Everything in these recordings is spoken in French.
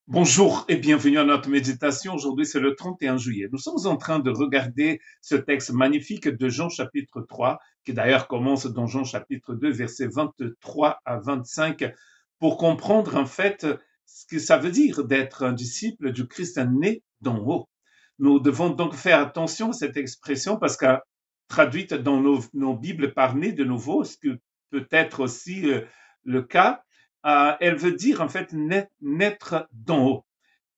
Bonjour et bienvenue à notre méditation. Aujourd'hui, c'est le 31 juillet. Nous sommes en train de regarder ce texte magnifique de Jean chapitre 3, qui d'ailleurs commence dans Jean chapitre 2, versets 23 à 25, pour comprendre en fait ce que ça veut dire d'être un disciple du Christ né d'en haut. Nous devons donc faire attention à cette expression parce que traduite dans nos Bibles par né de nouveau, ce que peut être aussi le cas, elle veut dire en fait naître d'en haut.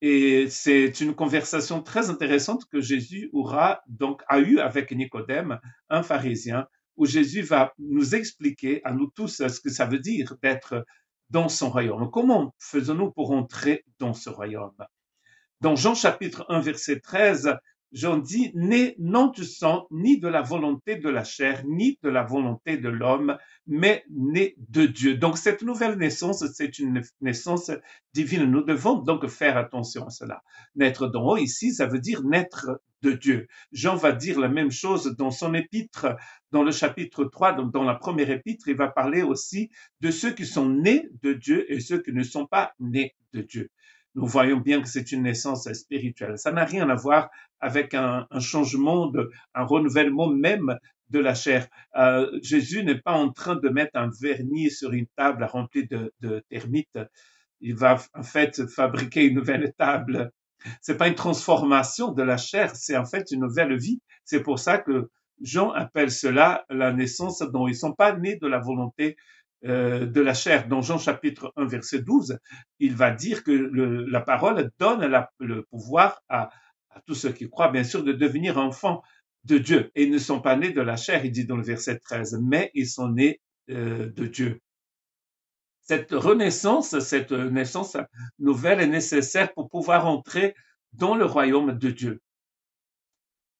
Et c'est une conversation très intéressante que Jésus a eu avec Nicodème, un pharisien, où Jésus va nous expliquer à nous tous ce que ça veut dire d'être dans son royaume. Comment faisons-nous pour entrer dans ce royaume? Dans Jean chapitre 1, verset 13, Jean dit, né non du sang, ni de la volonté de la chair, ni de la volonté de l'homme, mais né de Dieu. Donc cette nouvelle naissance, c'est une naissance divine. Nous devons donc faire attention à cela. Naître d'en haut ici, ça veut dire naître de Dieu. Jean va dire la même chose dans son épître, dans le chapitre 3, donc dans la première épître, il va parler aussi de ceux qui sont nés de Dieu et ceux qui ne sont pas nés de Dieu. Nous voyons bien que c'est une naissance spirituelle. Ça n'a rien à voir avec un changement, un renouvellement même de la chair. Jésus n'est pas en train de mettre un vernis sur une table remplie de termites. Il va en fait fabriquer une nouvelle table. C'est pas une transformation de la chair, c'est en fait une nouvelle vie. C'est pour ça que Jean appelle cela la naissance dont ils sont pas nés de la volonté de la chair. Dans Jean chapitre 1 verset 12, il va dire que la parole donne le pouvoir à tous ceux qui croient, bien sûr, de devenir enfants de Dieu. Et ils ne sont pas nés de la chair, il dit dans le verset 13, mais ils sont nés de Dieu. Cette renaissance, cette naissance nouvelle est nécessaire pour pouvoir entrer dans le royaume de Dieu.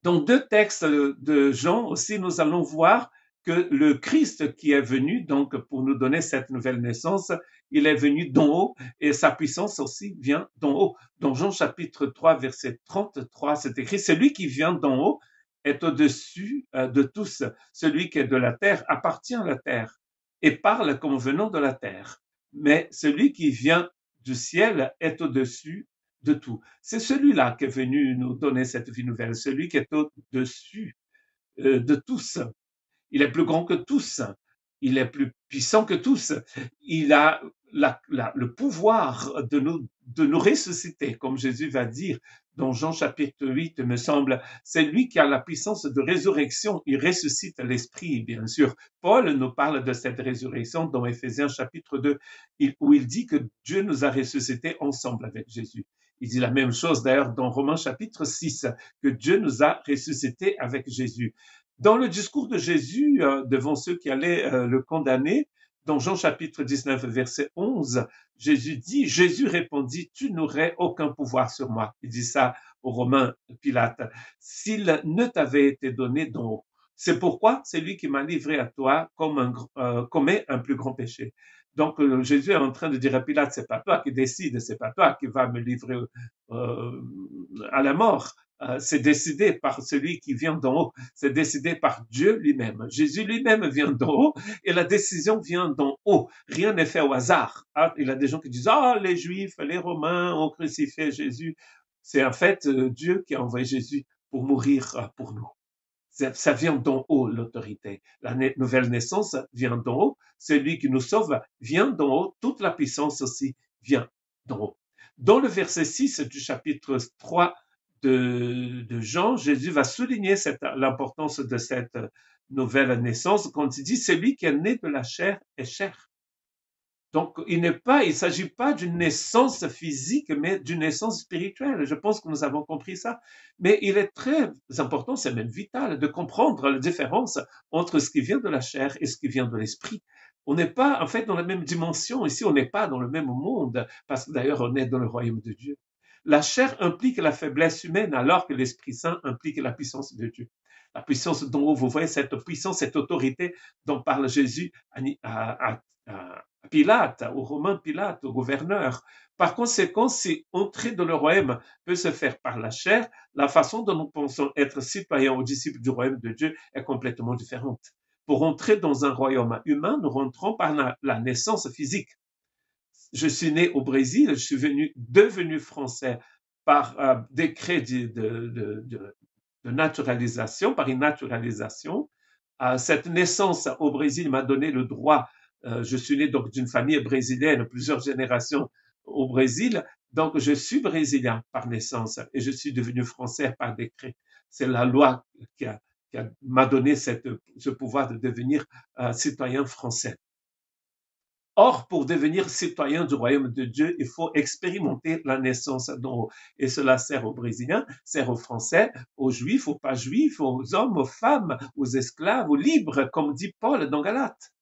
Dans deux textes de Jean aussi, nous allons voir que le Christ qui est venu, donc pour nous donner cette nouvelle naissance, il est venu d'en haut et sa puissance aussi vient d'en haut. Dans Jean chapitre 3, verset 33, c'est écrit, celui qui vient d'en haut est au-dessus de tous. Celui qui est de la terre appartient à la terre et parle comme venant de la terre. Mais celui qui vient du ciel est au-dessus de tout. C'est celui-là qui est venu nous donner cette vie nouvelle, celui qui est au-dessus de tous. Il est plus grand que tous. Il est plus puissant que tous. Il a le pouvoir de nous ressusciter, comme Jésus va dire dans Jean chapitre 8, me semble. C'est lui qui a la puissance de résurrection. Il ressuscite l'esprit, bien sûr. Paul nous parle de cette résurrection dans Éphésiens chapitre 2, où il dit que Dieu nous a ressuscités ensemble avec Jésus. Il dit la même chose d'ailleurs dans Romains chapitre 6, que Dieu nous a ressuscités avec Jésus. Dans le discours de Jésus devant ceux qui allaient le condamner, dans Jean chapitre 19, verset 11, Jésus dit, Jésus répondit, tu n'aurais aucun pouvoir sur moi. Il dit ça aux Romains Pilate. S'il ne t'avait été donné d'en haut. C'est pourquoi c'est lui qui m'a livré à toi commet un plus grand péché. Donc Jésus est en train de dire à Pilate, c'est pas toi qui décide, c'est pas toi qui va me livrer à la mort. C'est décidé par celui qui vient d'en haut, c'est décidé par Dieu lui-même. Jésus lui-même vient d'en haut et la décision vient d'en haut. Rien n'est fait au hasard. Il y a des gens qui disent, ah, les Juifs, les Romains ont crucifié Jésus. C'est en fait Dieu qui a envoyé Jésus pour mourir pour nous. Ça vient d'en haut, l'autorité. La nouvelle naissance vient d'en haut. Celui qui nous sauve vient d'en haut. Toute la puissance aussi vient d'en haut. Dans le verset 6 du chapitre 3 de Jean, Jésus va souligner l'importance de cette nouvelle naissance quand il dit, celui qui est né de la chair est chair. Donc, il ne s'agit pas d'une naissance physique, mais d'une naissance spirituelle. Je pense que nous avons compris ça. Mais il est très important, c'est même vital, de comprendre la différence entre ce qui vient de la chair et ce qui vient de l'esprit. On n'est pas, en fait, dans la même dimension. Ici, on n'est pas dans le même monde, parce que d'ailleurs, on est dans le royaume de Dieu. La chair implique la faiblesse humaine, alors que l'Esprit Saint implique la puissance de Dieu. La puissance dont vous voyez cette puissance, cette autorité dont parle Jésus à Pilate, au Romain Pilate, au gouverneur. Par conséquent, si entrer dans le royaume peut se faire par la chair, la façon dont nous pensons être citoyens ou disciples du royaume de Dieu est complètement différente. Pour entrer dans un royaume humain, nous rentrons par la naissance physique. je suis né au Brésil, je suis devenu français par décret de naturalisation, par une naturalisation. Cette naissance au Brésil m'a donné le droit, je suis né donc d'une famille brésilienne, plusieurs générations au Brésil, donc je suis brésilien par naissance et je suis devenu français par décret. C'est la loi qui m'a donné ce pouvoir de devenir citoyen français. Or, pour devenir citoyen du royaume de Dieu, il faut expérimenter la naissance d'en haut. Et cela sert aux Brésiliens, sert aux Français, aux Juifs, aux pas Juifs, aux hommes, aux femmes, aux esclaves, aux libres, comme dit Paul dans Galates.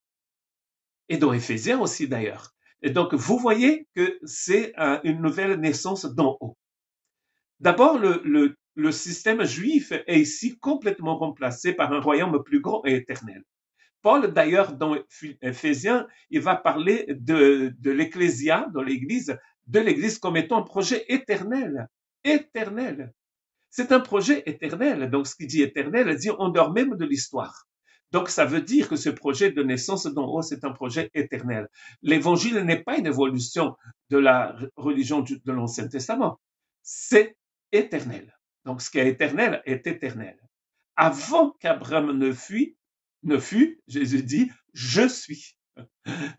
Et dans Éphésiens aussi d'ailleurs. Et donc, vous voyez que c'est une nouvelle naissance d'en haut. D'abord, le système juif est ici complètement remplacé par un royaume plus grand et éternel. Paul, d'ailleurs, dans Éphésiens, il va parler de l'ecclésia, de l'Église comme étant un projet éternel. Éternel. C'est un projet éternel. Donc, ce qui dit éternel, dit en dehors même de l'histoire. Donc, ça veut dire que ce projet de naissance d'en haut, c'est un projet éternel. L'évangile n'est pas une évolution de la religion de l'Ancien Testament. C'est éternel. Donc, ce qui est éternel est éternel. Avant qu'Abraham ne fût, Jésus dit, je suis.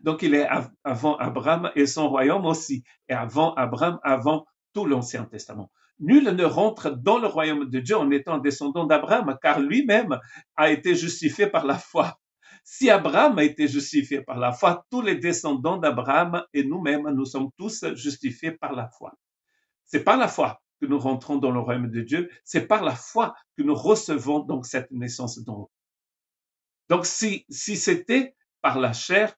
Donc, il est avant Abraham et son royaume aussi. Et avant Abraham, avant tout l'Ancien Testament. Nul ne rentre dans le royaume de Dieu en étant descendant d'Abraham, car lui-même a été justifié par la foi. Si Abraham a été justifié par la foi, tous les descendants d'Abraham et nous-mêmes, nous sommes tous justifiés par la foi. C'est par la foi que nous rentrons dans le royaume de Dieu. C'est par la foi que nous recevons donc cette naissance d'en haut. Donc, si c'était par la chair,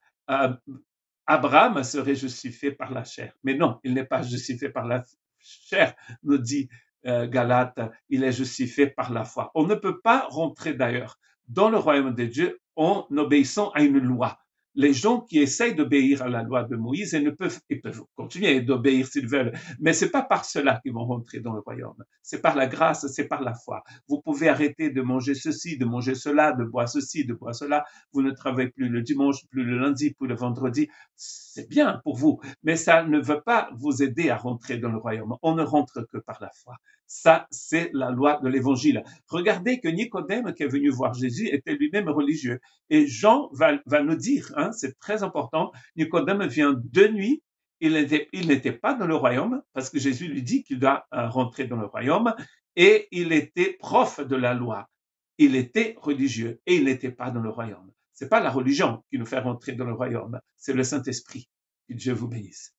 Abraham serait justifié par la chair. Mais non, il n'est pas justifié par la chair, nous dit Galates, il est justifié par la foi. On ne peut pas rentrer d'ailleurs dans le royaume de Dieu en obéissant à une loi. Les gens qui essayent d'obéir à la loi de Moïse, ils peuvent continuer d'obéir s'ils veulent, mais c'est pas par cela qu'ils vont rentrer dans le royaume. C'est par la grâce, c'est par la foi. Vous pouvez arrêter de manger ceci, de manger cela, de boire ceci, de boire cela. Vous ne travaillez plus le dimanche, plus le lundi, plus le vendredi. C'est bien pour vous, mais ça ne veut pas vous aider à rentrer dans le royaume. On ne rentre que par la foi. Ça, c'est la loi de l'évangile. Regardez que Nicodème, qui est venu voir Jésus, était lui-même religieux. Et Jean va nous dire, c'est très important, Nicodème vient de nuit, il n'était pas dans le royaume, parce que Jésus lui dit qu'il doit rentrer dans le royaume, et il était prof de la loi. Il était religieux, et il n'était pas dans le royaume. C'est pas la religion qui nous fait rentrer dans le royaume, c'est le Saint-Esprit. Que Dieu vous bénisse.